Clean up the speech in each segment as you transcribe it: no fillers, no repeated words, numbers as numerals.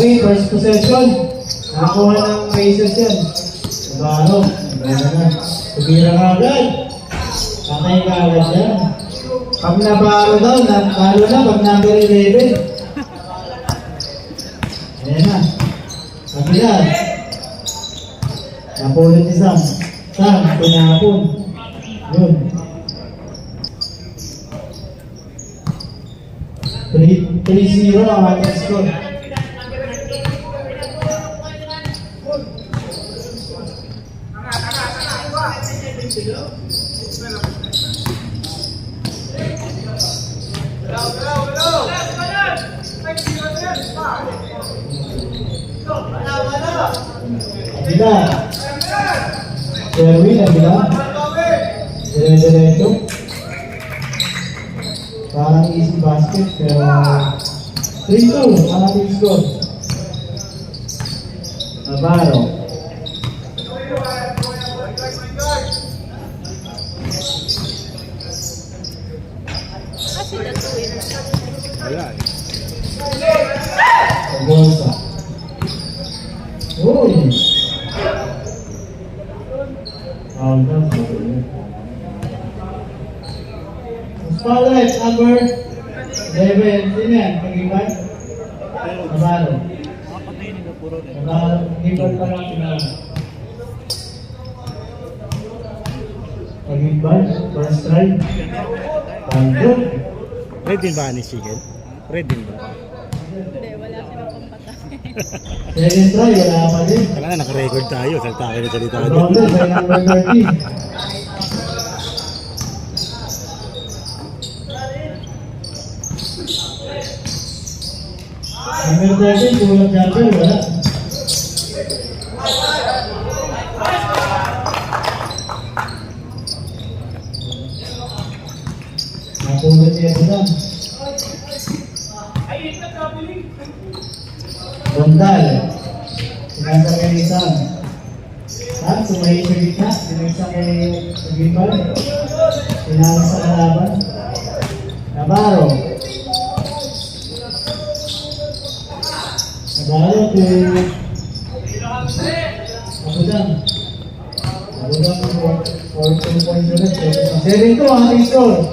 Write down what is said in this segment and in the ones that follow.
Okay, first possession. Nakakuha ng Pacers yan. Nabaho. Nabaho na. Tubira nga agad. Patay ka agad yan. Pag nabaro daw, nabaro na pag number 11. Ayan na. Kabila. Napulit ni Sam. Sam, pinapon. Yun. 3-0 ang ating score. Kabila. Sherwin, kabila. Dire-diretso. Parang easy basket, pero 3-2 ang ating score. Navarro. Wala eh. Pagbolsa. Uy! Spotlight number 11. Sino yan? Pag-iban? Navarro. Navarro. Pag-iban pa lang pinala. Pag-iban. First try. Tanto. Red din ba ni Sigel? Red din ba? Hindi, wala silang pampatay. Second try. Wala pa din. Kaya nga naka-record tayo. Salta kayo na salita din. Ronaldo by number 13. Number 13, kulang jumper, wala. Napulot niya ito lang. Bondal. Sinasa kay Sam. Sam, sumahi sa gitna. Sinasa kay Gimbal. Sinasa sa kalaban. Navarro. Navarro to Abudang. Abudang for 2 points ulit. 7-2 ang ating score.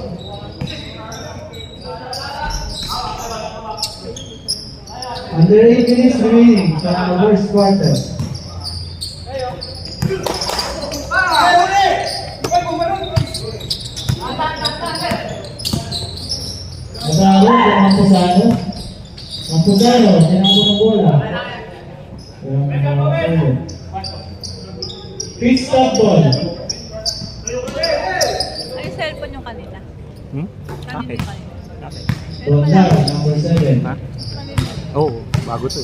Under 8 minutes remaining sa first quarter. Navarro, Mampusano. Mampusano, tinapos ng bola. Pit stop ball. Ay, cellphone yung kanila. Hmm? Kanina Bakit? yung kanina. Bakit? Bondal, number 7. Ha? Kanina. Oo, bago to.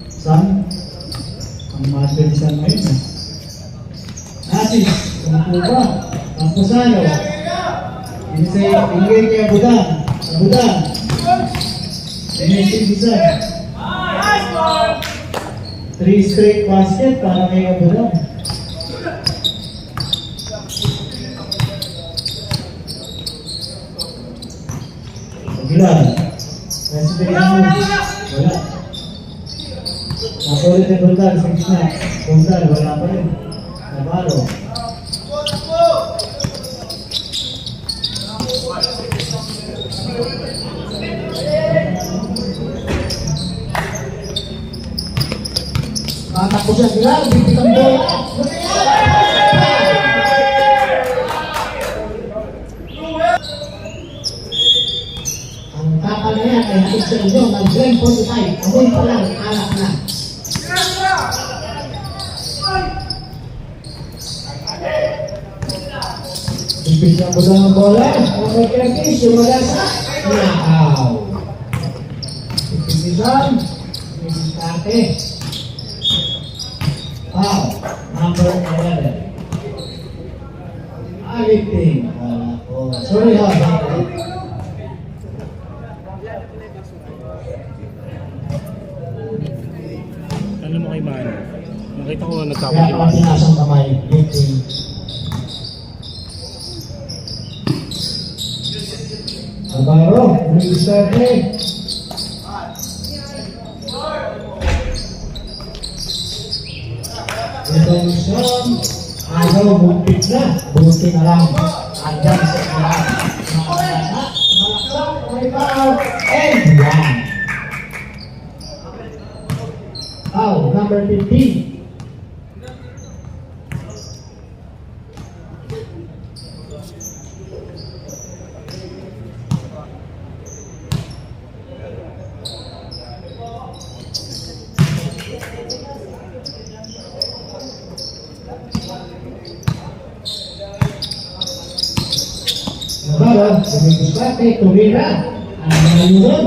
Sam, ang mabilisan ngayon. Nasis, kumupo ba? Mampusano. Ingay kay Abudang. Abudang. Finishing isa. 3 straight basket para kay Abudang. Aguilar. Wala. Nakulit ni Bondal sa gitna. Bondal, wala pa rin. Navarro. Matakbo siya sila, bibit ang bola. Ang takal na yan ay hatid sa inyo ng Glen 45. Amoy pa lang, alak na. Bibit ang bola ng bola. Okay, kinagis, yung magasa. Nakaw. Bibitisan. Bibisate. Wow, number 11. Aliping. Sorry ha. Ano mo kay Mano? Nakita ko Kaya nagkakot yung pang sinasang kamay. Lifting. Navarro, will start play. Redemption. Ayaw, buntik na. Buntik na lang. Andyan sa kanya. Malaksak. May foul. And one. Foul, number 15. Nabawa, sumikusate, tumira. Ang mga yun.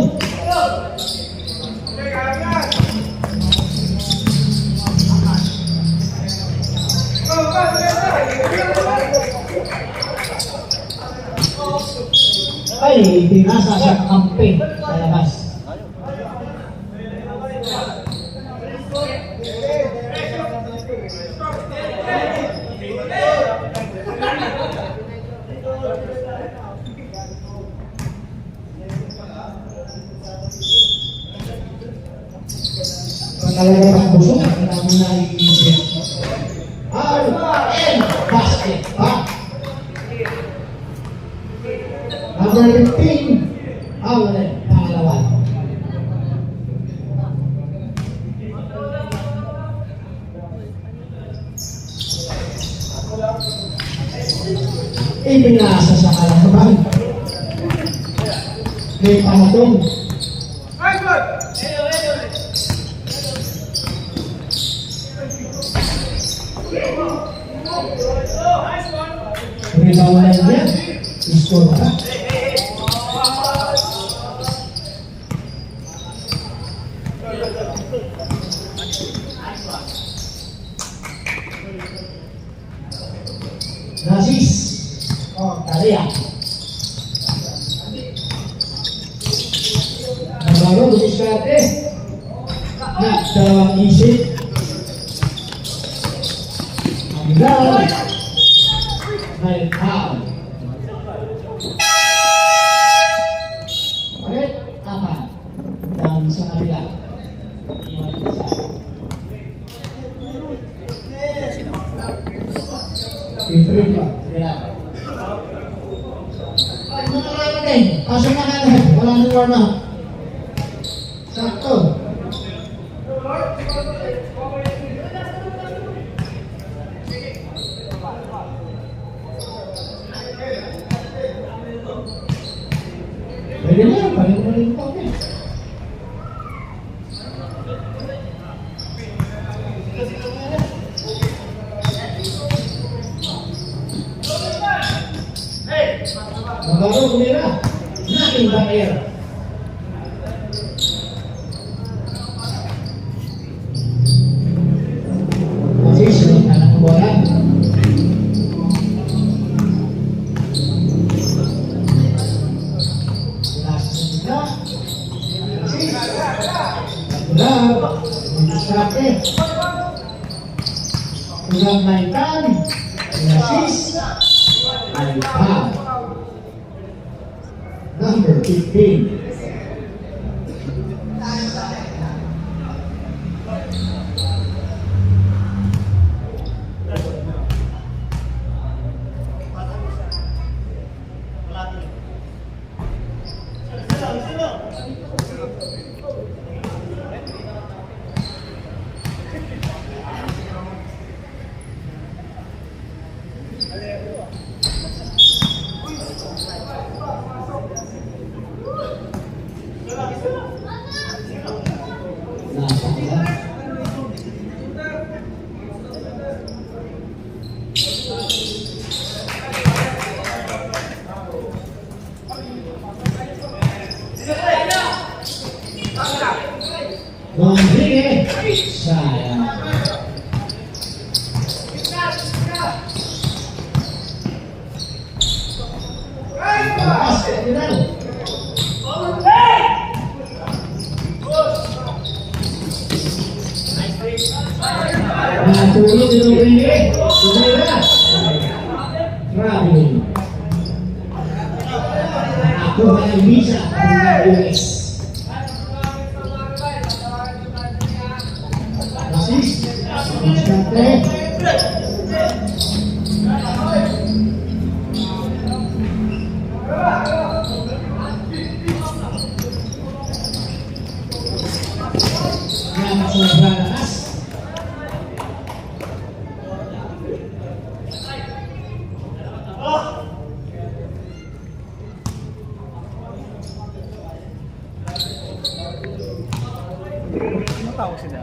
Ay, pinasa sa kampe sa labas. Talaga ang busog, ang namin naiisip. R.N. Basket pa. Number 15, Aulen, pangalawa. Ipinasa sa kalaban. May pangatong. Reboundan niya, score pa. Nasis. Oh, Talia. Nabago, dumiskarte. Dalawang isip. Ang may foul. Ulit, apat. Dan sa kabila. Iwan isa. Improve pa. Ay, mga natin. Pasok na natin. Wala nang warm up. Sakto. Pwede na, paling pa ako. Nabago, kumira. Naking bakir. Position, anak bola. Ulang mainkan, assist, and foul. Number 15. Rodriguez, sayang. Palakas, Ferdinand. Natulog ni Rodriguez. Sumira. Grabe. Nakakuha ng visa ng US. Assist. Ano tawag sila?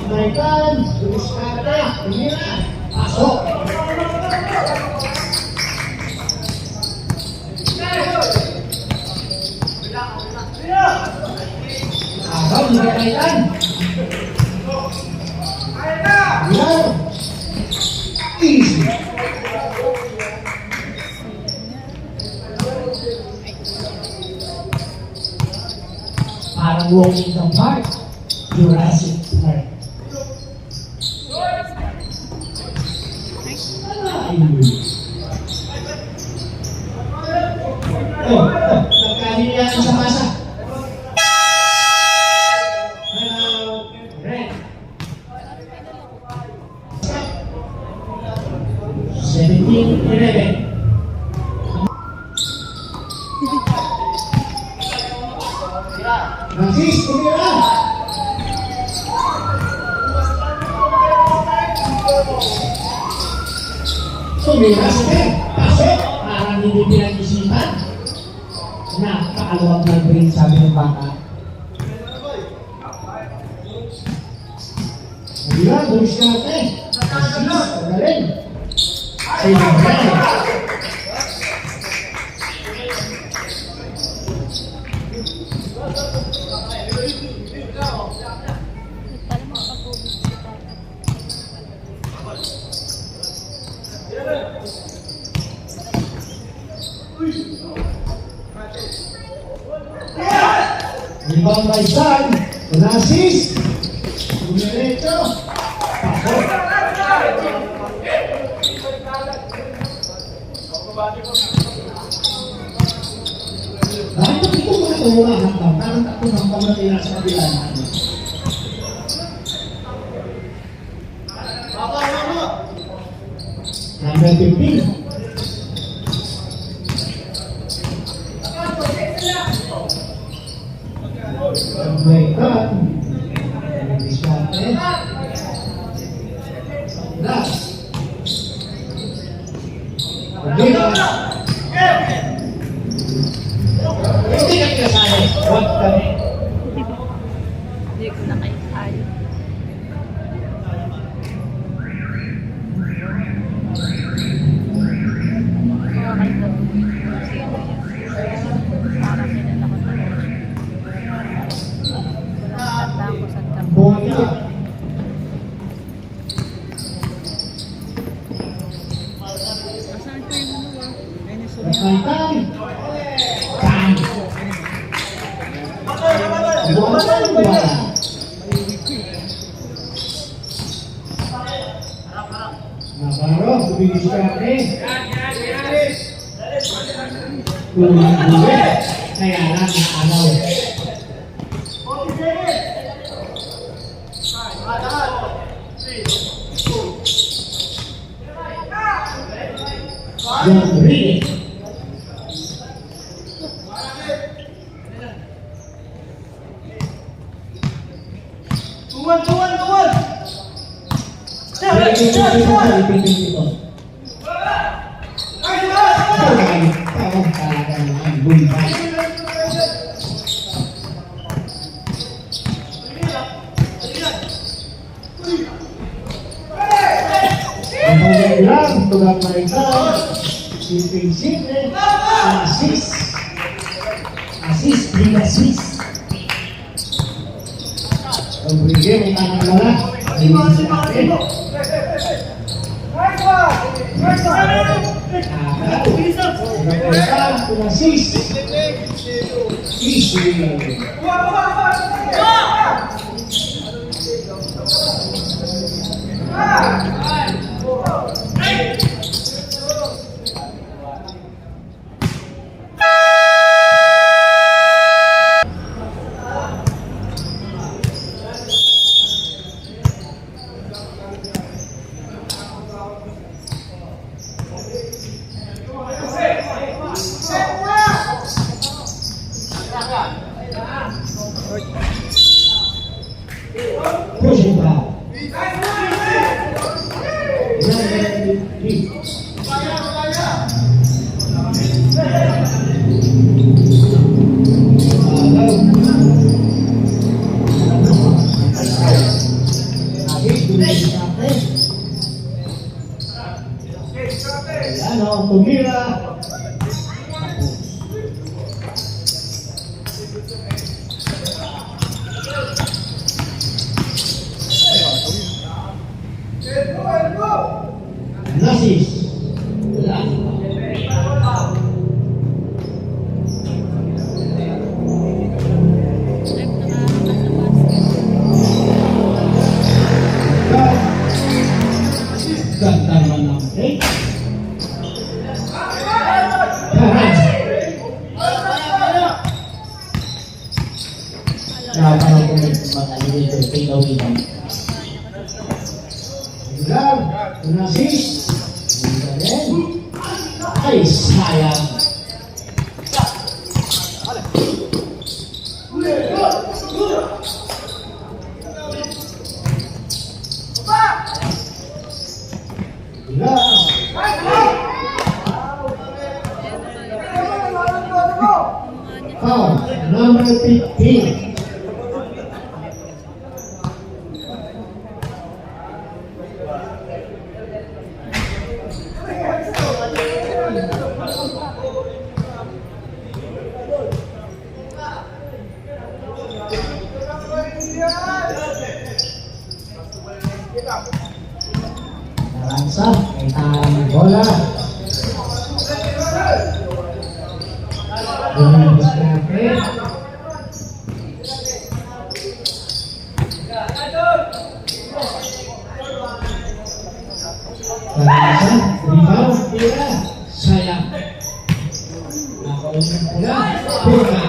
Balikan, tulis kata, tumira, pasok. Abang, balikan. Biar. Easy. Parang walking the park. Jurassic Park. Nagkaliyan sa masa. Red. 17-11. Francis, tumira. Tumira siya. Pasok. Parang hindi pinag-isipan. Napakaluwag ng brain, sabi ng bata. Tumira, tulis natin. Francis, pagaling. Say the Rebound by San, Francis, diretso, pasok. Bakit ito mga tumulong hanggang? Parang takot hanggang na nila sa kabilang. Number 15. Balikan. Diskarte. Last. Balikan. Hindi ka kinasali. Huwag kami. Hindi ko na kayo tayo. Parang kilala ko talaga. Tanda ko sa tabi. Bola. Asan ko yung ano ba? Venezuela. Balikan. Tan. Bola. Navarro, diskarte. Kulit. Kaya lang naalaw. Rodriguez. Tuan! Tugang mereka simple-simple assist bila assist Rodriguez may tanang bola dito, tingnan dito. Lang, nasis. Ay, sayang. Number 15. Naransa, may tarang bola. Lumabas natin. Naransa, rebound, tira, sayang. Nakaunin pula, pula.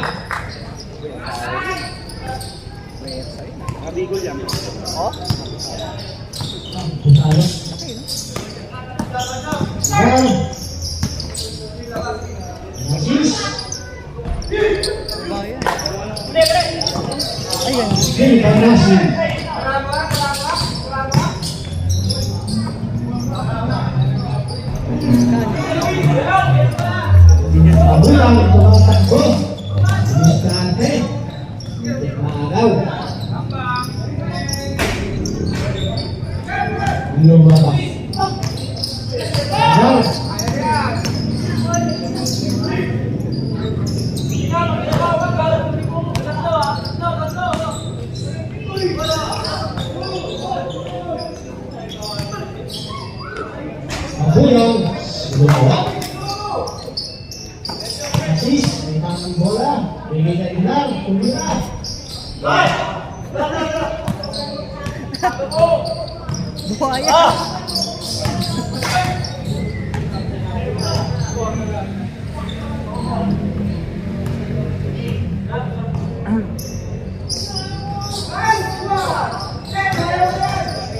Kabigol yan. Putalo. Ball. Nasis. Hey, Banasi. Mabulang, tumatakbo. Distrante. Maagaw. Lumabas. Ball. Mabulang, lumawa. Nasis, may tamang bola. Bigay na ilang, tumira. Buhaya.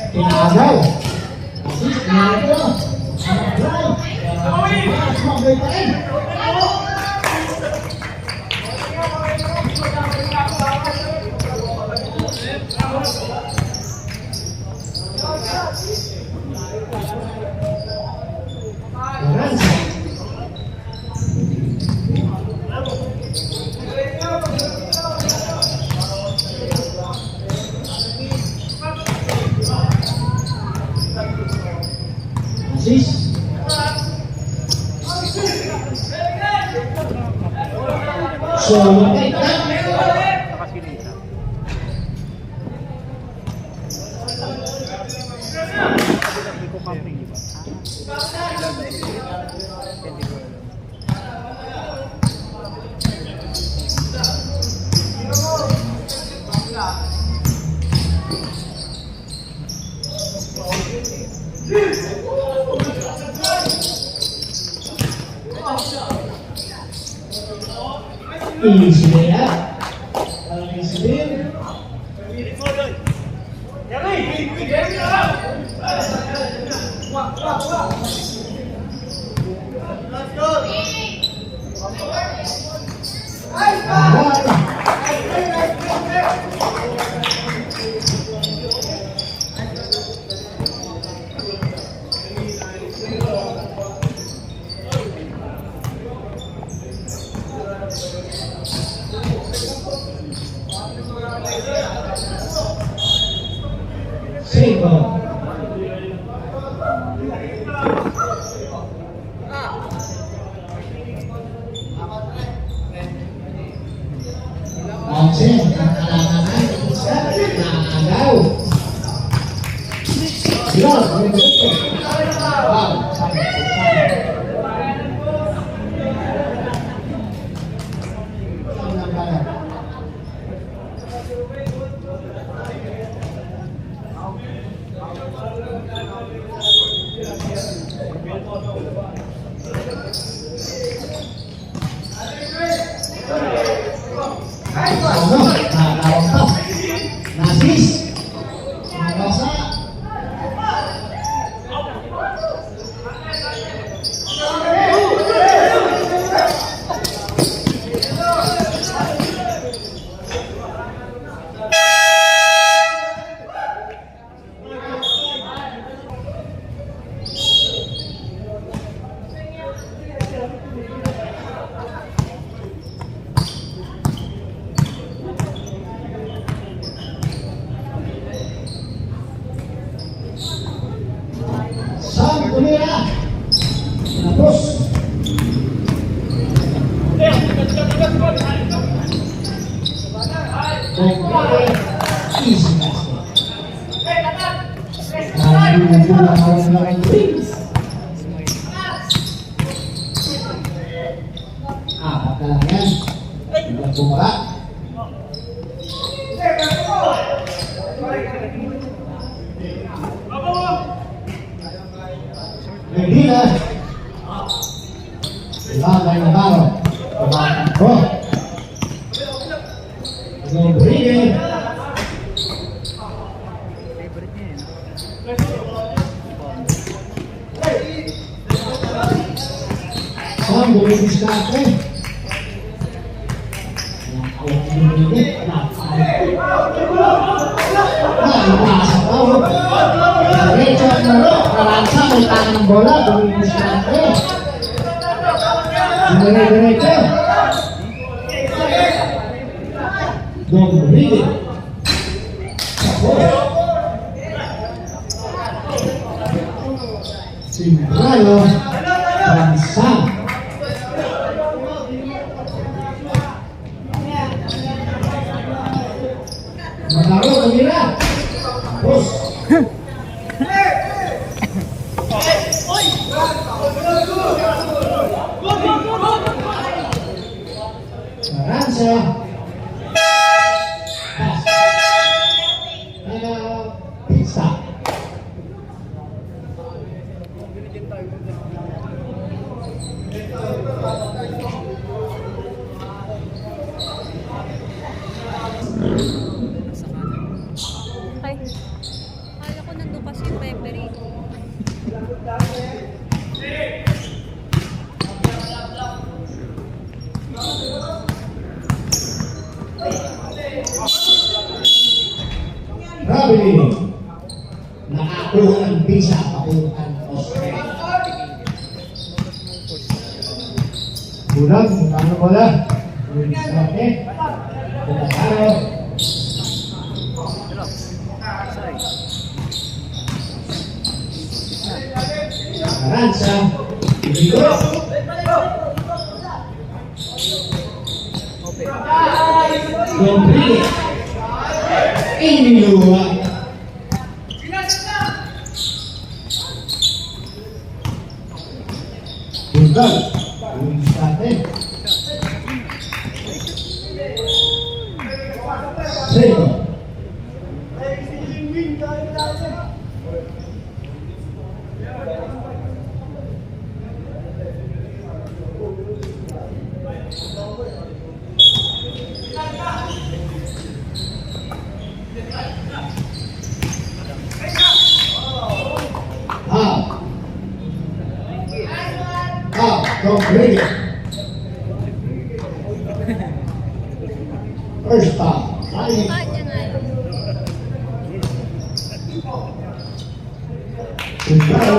Pinagaw. Nasis, pinagaw. Magay pa rin. Naransa. Nasis. Solo kay Tam. Nakasinita. Sabi ko camping, di ba? Easy na yan. Walang easy din. Single. Onsen, kakalangan isa, nakagaw. Yun, wow, nakakawag pa. Nasis. Pinakaroon na kay Prince. Apat na lang yan. Hindi bumara. Medina. Ibagay na baro. Ibagay ko. Rodriguez. Sam, bumilis ka ako. Naipasa pa ako. Diretso at laro. Karansa, may tangan ng bola. Bumilis ka ako. Diretso. Rodriguez. Simbrano. Karansa. Maglaro, pagila. Tapos. Maransa. Pizza. Ay. Kala ko nandun kasi yung peppery. Robin. Nakakuha ang visa papuntang Australia. Bulan, ano bola? Luis Roque. Pinagaro. Aranza. Ibigo. Rodriguez. Iniluwa. Buntal. Luis Roque. Sego. Rodriguez. First time. Kanya nga yun. Simbrano.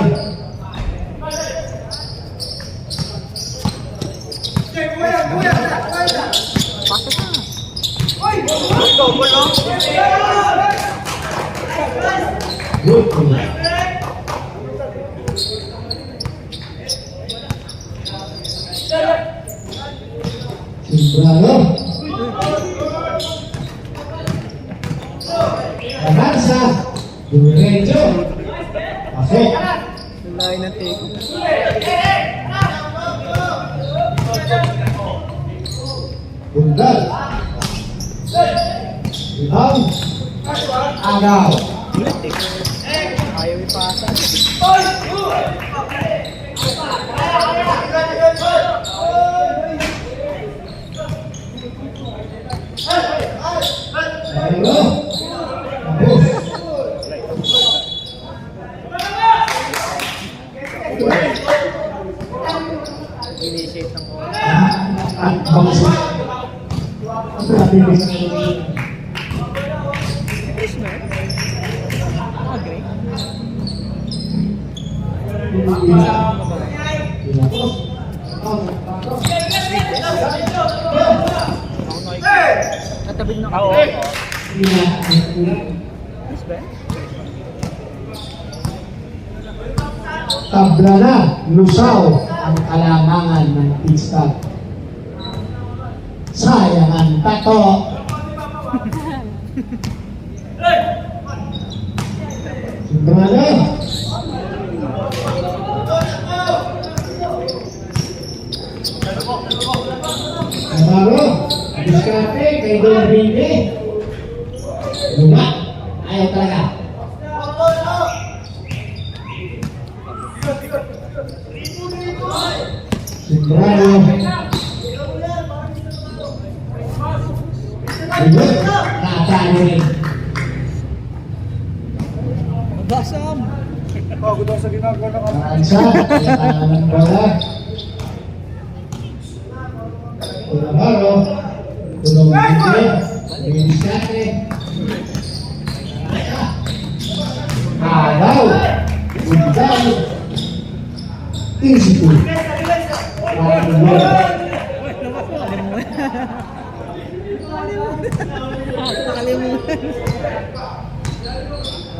Good play. Simbrano. Avanza. Diretso. Pasok. Lain ng take. Buntal. Rebound. Agaw. Ayaw ipasa. Ayun. Tapos. Initiate ng oras. At bangsa. Grabe ba? Okay. Natabig na ako. Miss Ben? Tabla na, lusaw ang kalamangan ng pista. Sayang ang tato. Simbrano. Navarro. Diskarte kay Don Rinke. Luma. Ayaw talaga. Simbrano. Ayun. Natalo rin. Basam! Bago daw sa ginagawa ng Ansa. Kailangan ng bola. Navarro. Tulong Rinke. Diskarte. Araw. Undang. Easy to.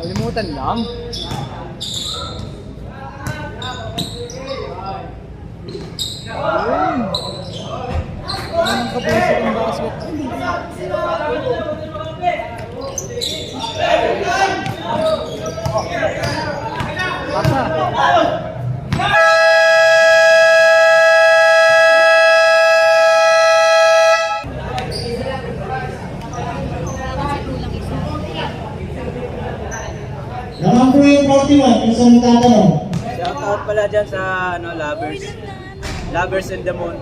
Kalimutan lang. Ayun. Anong kapuso ng basket? Naman po yung 41, yung sa nagtatanong. Shout out pala dyan sa lovers. Lovers in the moon.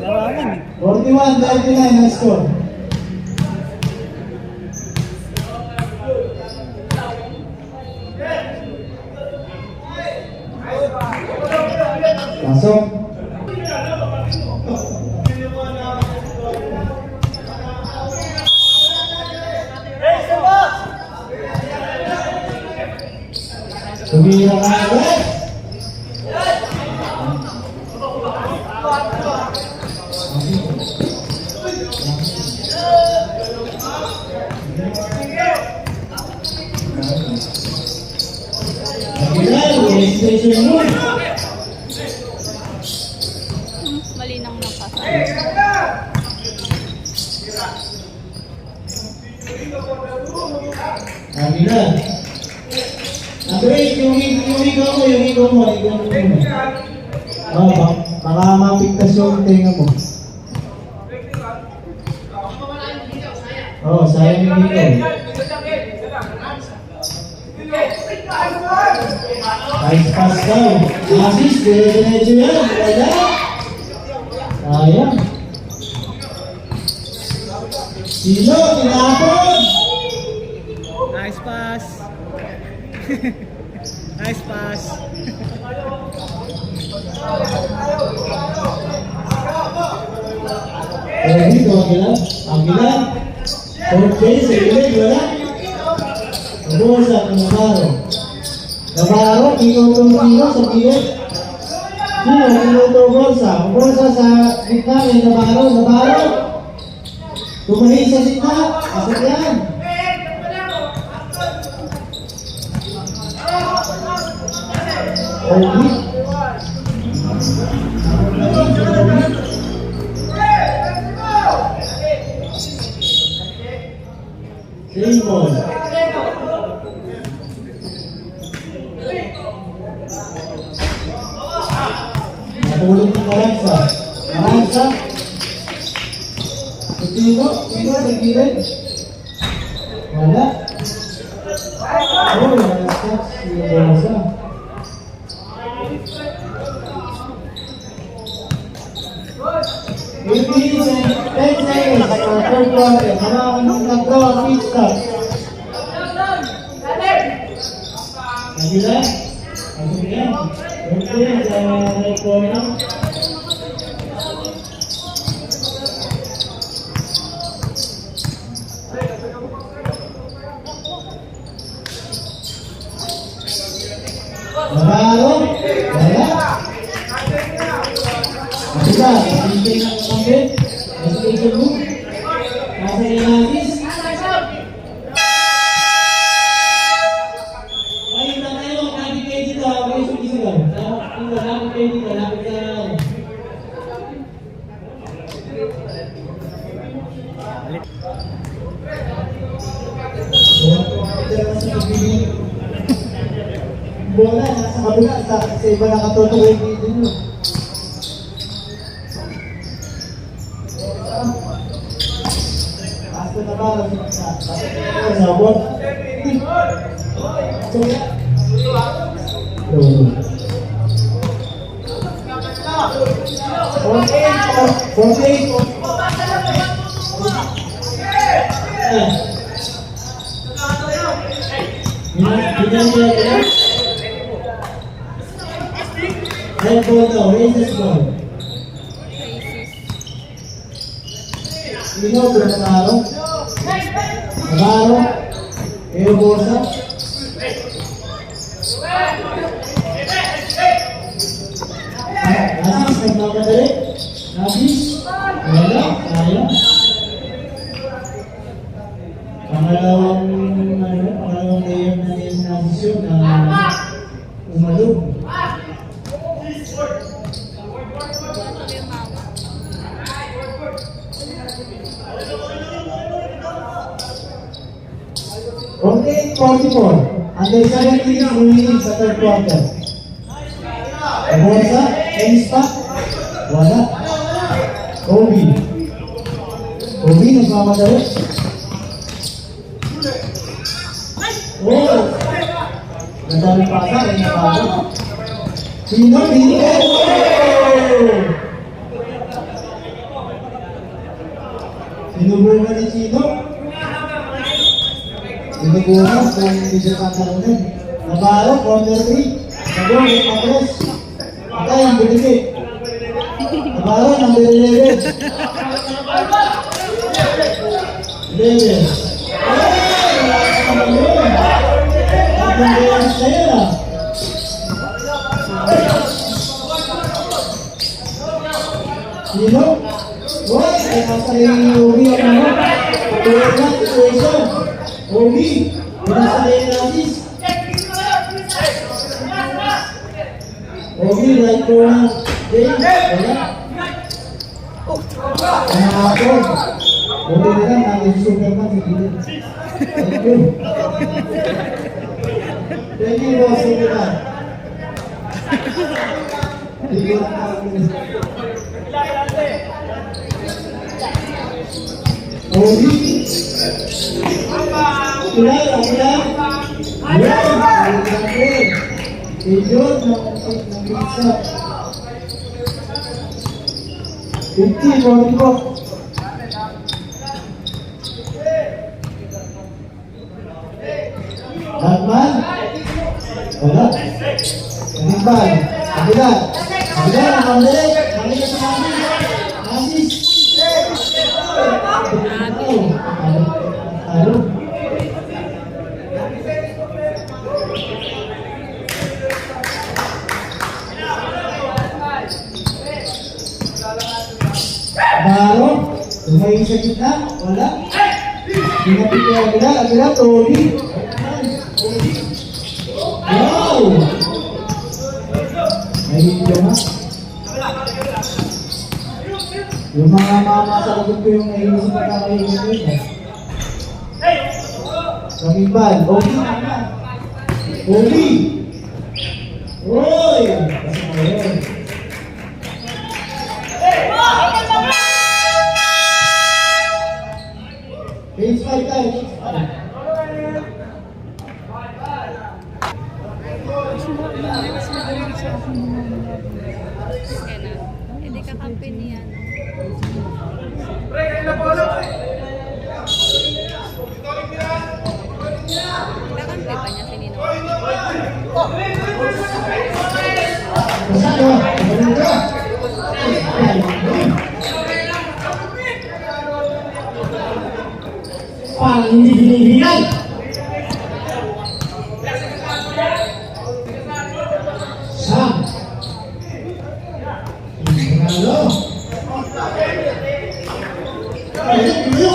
Naraman eh. 41-39 na score. Pasok. Tumira ka agad. Aguilar, registration mo. Malinang ng pasa. Aguilar. Andre, yung ikaw mo. Baka mapigtas yung tenga mo. Sayang yung ikaw. Nice pass daw. Assist, dire-diretso yan. Wala. Sayang. Sino? Tinapon! Nice pass. Nice pass. Dito, Aguilar. Fourth base, Aguilar, wala. Nabusa, Navarro. Navarro, tino sa gilid. Tino, Borsa sa gitna kay Navarro. Tumahin sa gitna. Asok yan. Same ball. Natulog ng Maranza. Tino, sa gilid. Wala. Nag-stop si Borsa. Philippines and 10 seconds for third quarter. Nag-draw ang pit stop. Aguilar. Asok yan. Philippines sa right corner. Navarro. Wala. Aguilar. Hindi na kapit. Nasa mo. Nasa Inatis. Ayun na tayo. Kapit kayo dito. Kapit kayo dito. Lapit ka. Bola nasa kabila, sa iba nakatutok yung video nyo. Pasto na ba? Sabot. Red ball daw, racist ball. Sino ba Navarro? Navarro? Eo Borsa? Nasis, nagmamadali? Nasis? Wala, sayang. Pangalawang layer na name Nasis yun na umalog. Okay, 44. Under 17 remaining sa third quarter. Borsa, Ensta, wala. Obi. Obi, nagmamadali. Oh! Nadami pasa, ay nabago. Sino? Dito! Sinubungan ni Chino. Sinubungan kung hindi siya katalunan. Navarro, corner 3. Nagong, Matros. Patay ang binigay. Navarro, number 11. 11. Sino? Why? Ay nasa rin yung Obi ang ano? Patuloy na, situation. Obi, nasa rin Nasis. Obi, right corner. James, wala. Nakakapon. Obi nila, nag-superman, hindi. Thank you. Thank you, boss. Thank you. Obi. Kulay, kulay. Ayan. Idiot ng pizza. 50, 44. Batman? Wala. Kanimbal. Kabila. Kabila, nakandali. Nakandali sa Nasis. Ano? Baro, tumayin sa gitna, wala. Dinapit ko agila, Toby. Wow! Ay, hindi na. Yung mga mama sa likod ko yung nainis na kakainin ko yun. Kamimbal, Obi. Obi! Oy! Kasi mo yun. Page 5 tayo, page 5. Hindi ka kampi niya. Kakampi ba niya si Nino? Pang hindi binibigay. Sam. Halo. Ayo, ayo.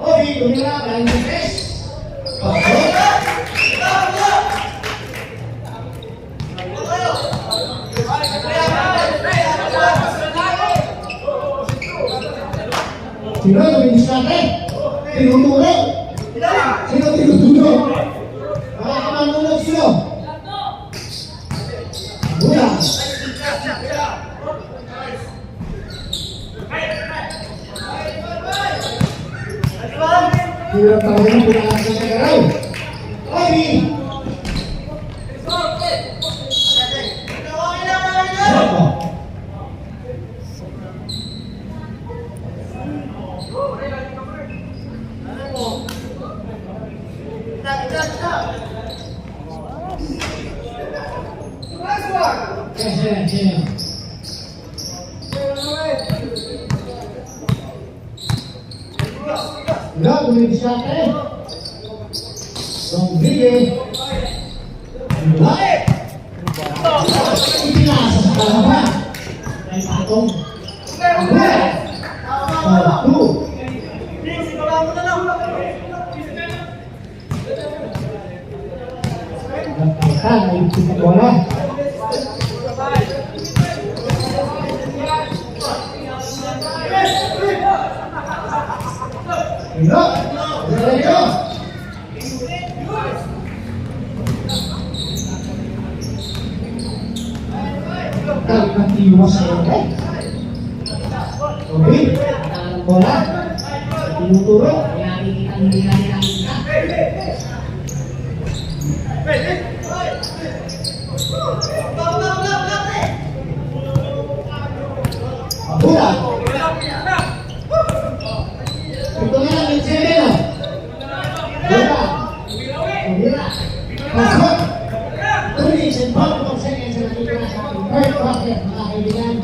Obi, kumila, maraming stress. Sino yung ministrate? Tinuturo? Sino tinuturo? Mga kamanunod sino? Bulang. Hirap talaga ng bulangan sa Tagaraw. Obi! Soto. Yes. Enggak, boleh disiapkan. Dong gede. Baik. Ini lah sesuatu apa? Dari patung. Satu. Letakkan itu bola. Enggak, enggak. Kalimat iwas ya, oke? Oke, bola. Turun. Bola. Hitungnya lagi cedera. Bola. Bola. Masuk. Tulis sempat proses yang sedang dilakukan. Baik, proses mengakhirikan.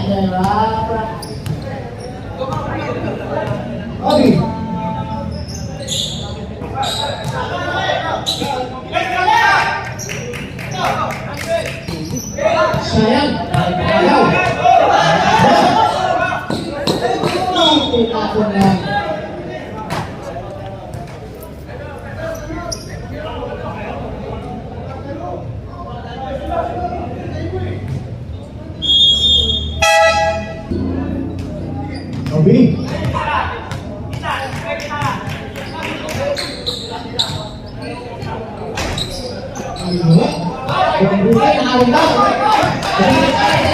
Berapa? Oke. Sayang. Kita pulang. Obi. Obi.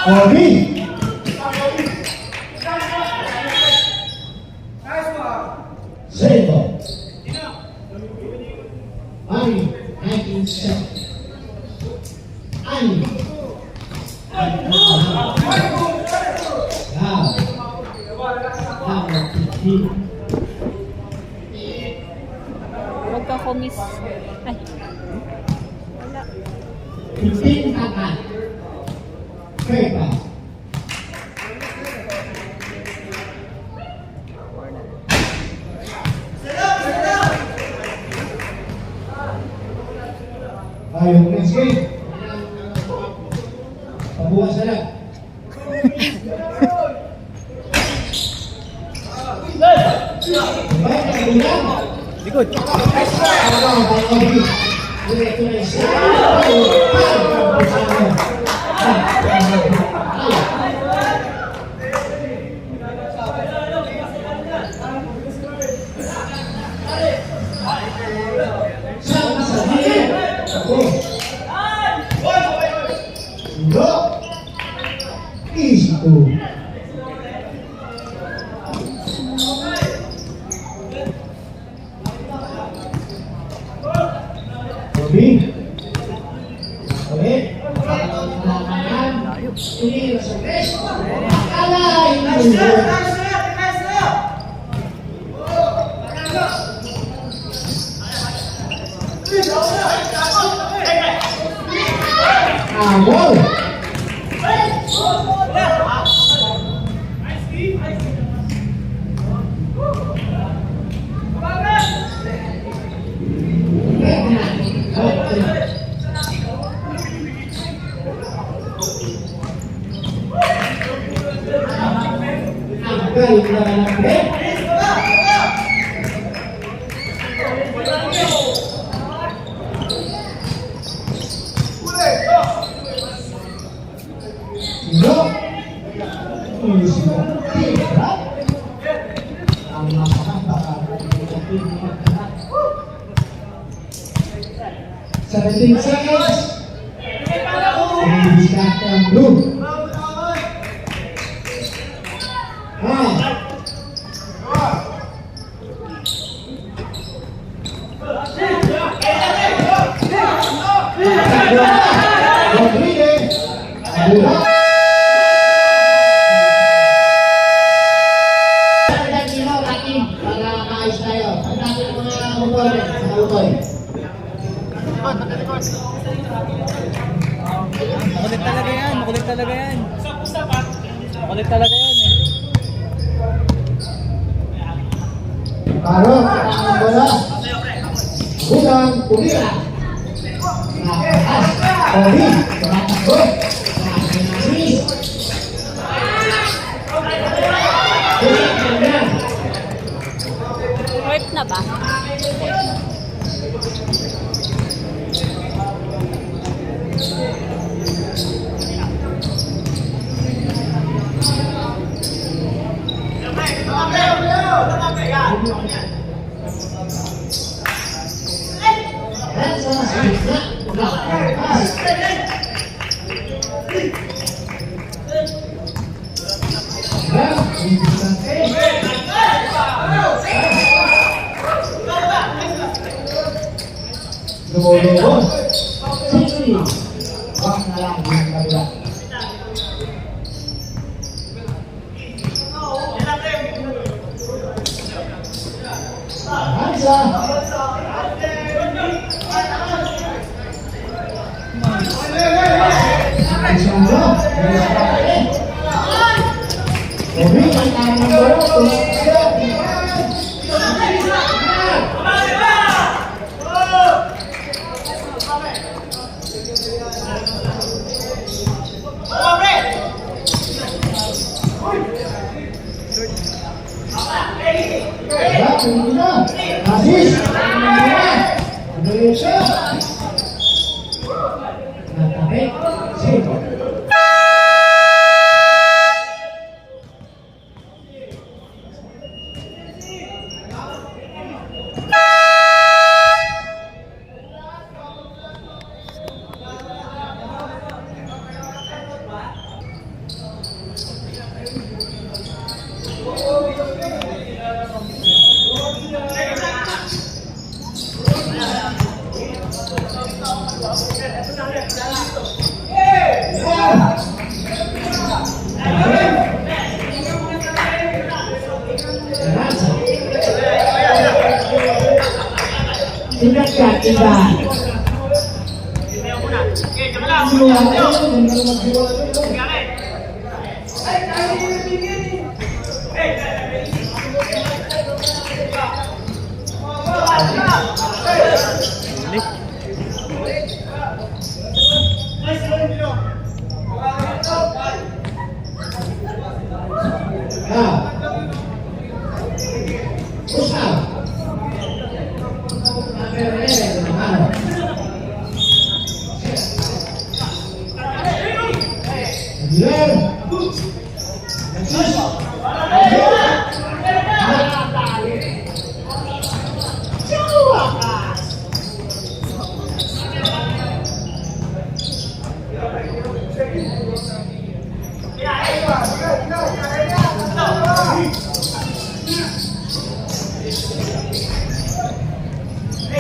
Obi. Zero. Ari, 19 Ani. Huwag ka kumis. Ay. Wala. Piting angkat. Pepa. Ayo, Messi. Pabuas na lang. Likod. Isto. Obi. Oke. Ini sukses. Kalah ini. Agol! Agol na lang break. No. Ang napakapaka. 17 seconds. Distract ang blue. Makulit talaga yan, makulit talaga yan. Makulit talaga yan eh. Paro, ang bola. Bukan, tumira. Nakakas, Obi, tumatakbo. Nakakas. Worth na ba? Lumo-lumo. Sixty. Wag na lang yung kabila. Hansa. Isandro. Obi, ang tamang bola. Aziz, Indonesia. Natapik, save. Tidak tidak.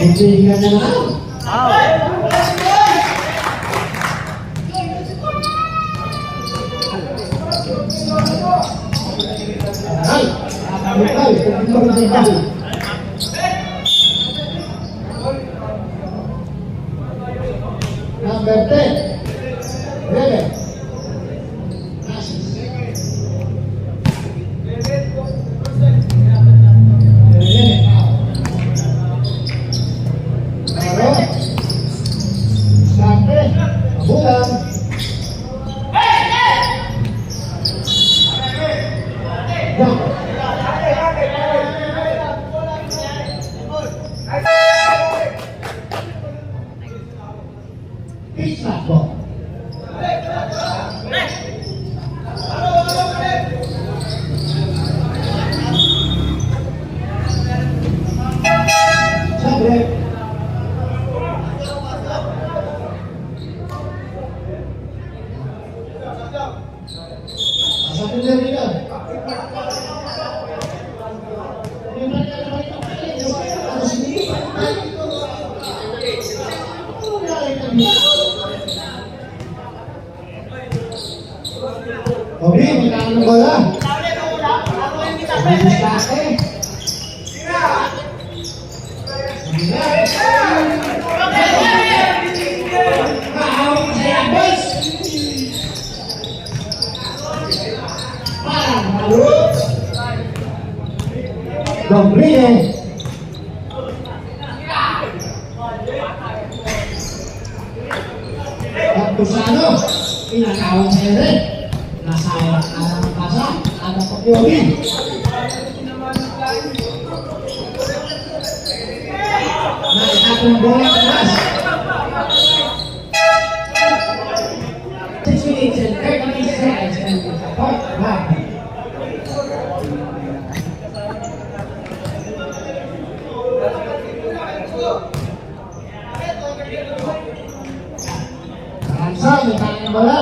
Hindi ka na lang. Number 10. 11. Pitch back ball. Sabre. Asa pun dari dia. Obi, magkano ng bola? Obi, diskarte. Mahawak sa labas. Parang malulot. Dombrine. Kusano, pinakawang sa rin. Nasaya ang pasa, ang pagyogi. Naitatong bola ke atas. 6 minutes and 30 seconds and point back. Ransa, may tangan bola.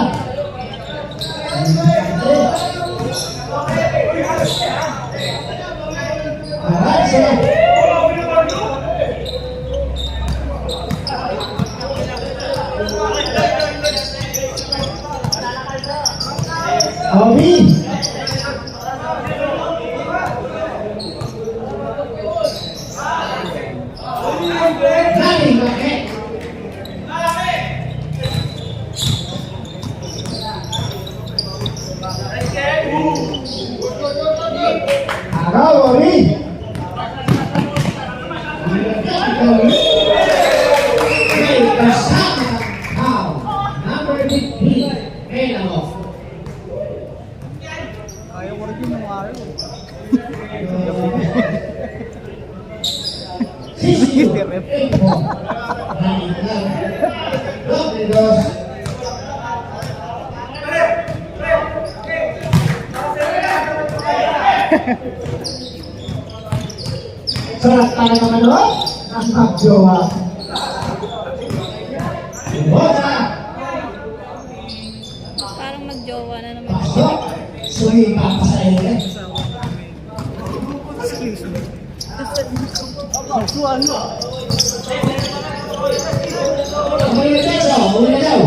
Obi. Nani pakai. Agak Obi. Number 15, Penalov. Ayaw mo rin yung mga araw. Serat tangan naman lo, nasibak Jawa. Bosa, Parang magjowa na naman. pasok, sumipa pa sa iyo. Uli na daw.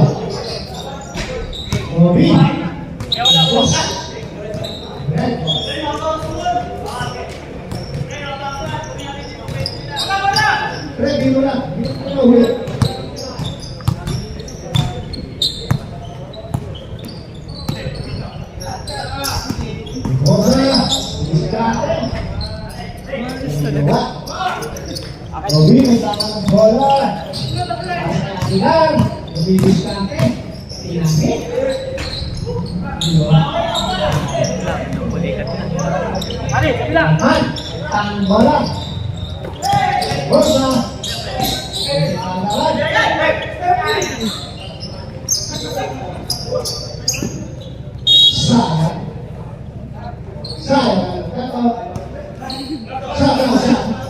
Obi. Bosa. Red ball. Red, dito na. Dito na huli. Bosa. Diskarte. Dalawa. Obi, may tama ng bola. Silang. Obi, diskarte. Pinamit. Aman. Ang bola. Bosa. Sayang. Sayang. Sayang.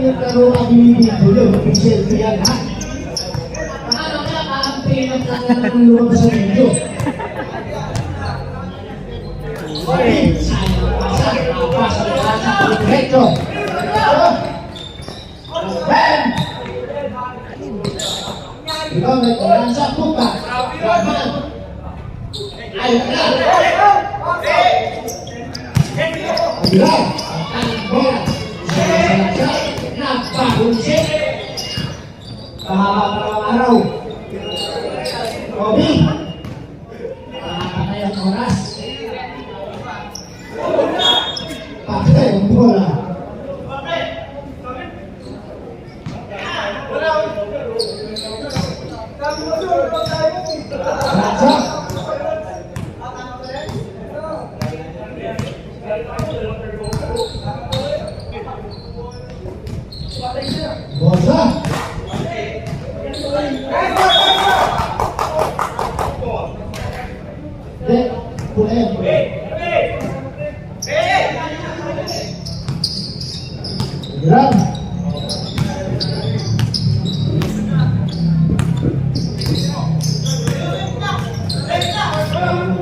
nagkaroon ang binibigyo yun, mag-selfie yan, ha? Paano kaya kaampihin ang kanya ng lumabas sa video? Okay, sayang pasa, nakapasa na lahat sa pagkakito. Ben! Ikaw may kulang sa pupa. Ayaw ka na! Bilang, ang bola. Napahunsit. Kahapang araw. Kobe. Nakakatay ang oras. Patay ang bola. Raja. Bosa. Dek, boleh. Gerak.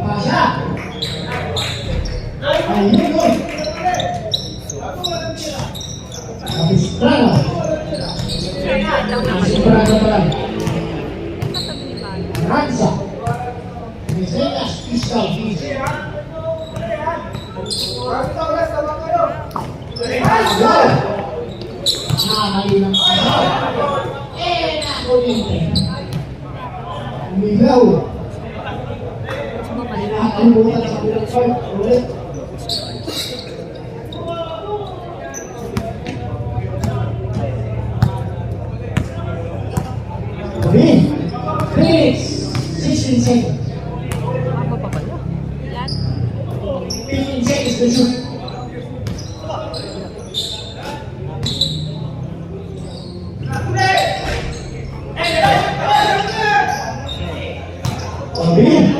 Pasha. Ayo. Habis terang. Masih berang. Katabi ni Bano. Ransa. Meselas pisau. Nakakalilang pasal. Nakulitin. Umilaw. Nakakalimutan sa bilang part. Ulit. Felix, 16 seconds. Ako pa pala. Ilan? 15 seconds to shoot. Obi.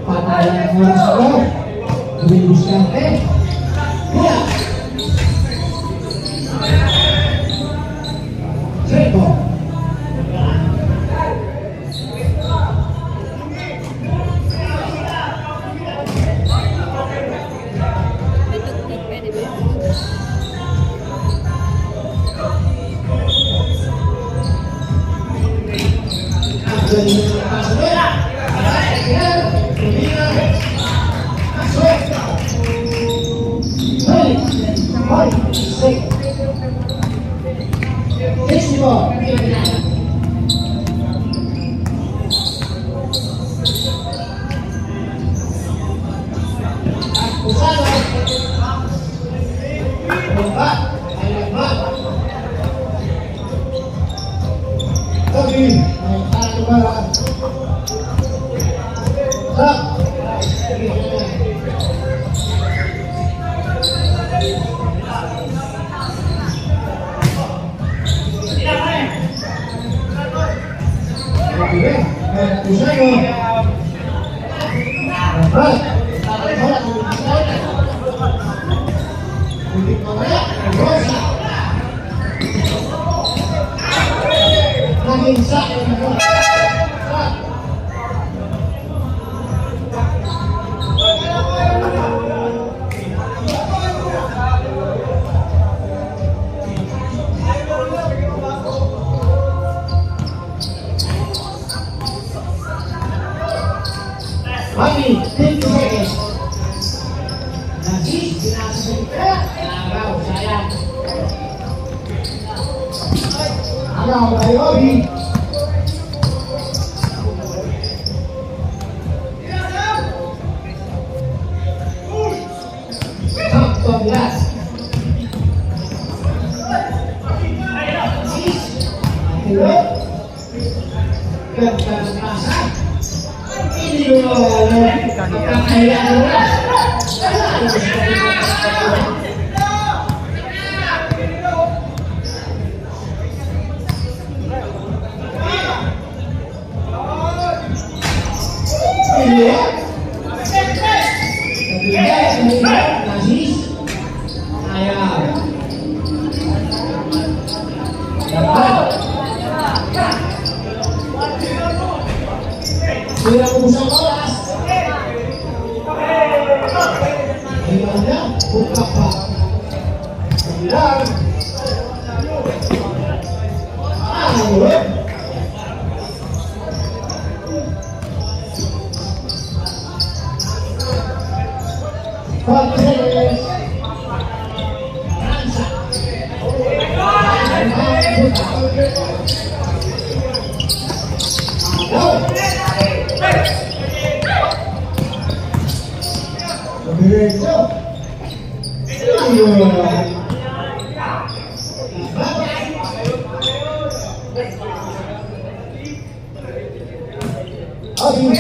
Patayan ang oras ko. Lumibus ka eh. Kaya. Treko. May tugtog, pwede ba? Mami, 10 seconds. Nanti, sinasabi ka. Agaw, sayang. Agaw, tayo, Obi. Sakto, bilas. Ayo. Ganda ng pasa. Ini Sira ko sa oras. Ayun na, buka pa. Ayun. Ayun. Pag-tres. Diretso. Ayun. Ayun.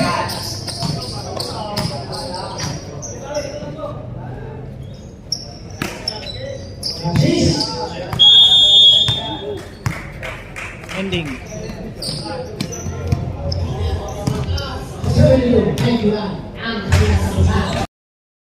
Assist. Ending. 72, 91.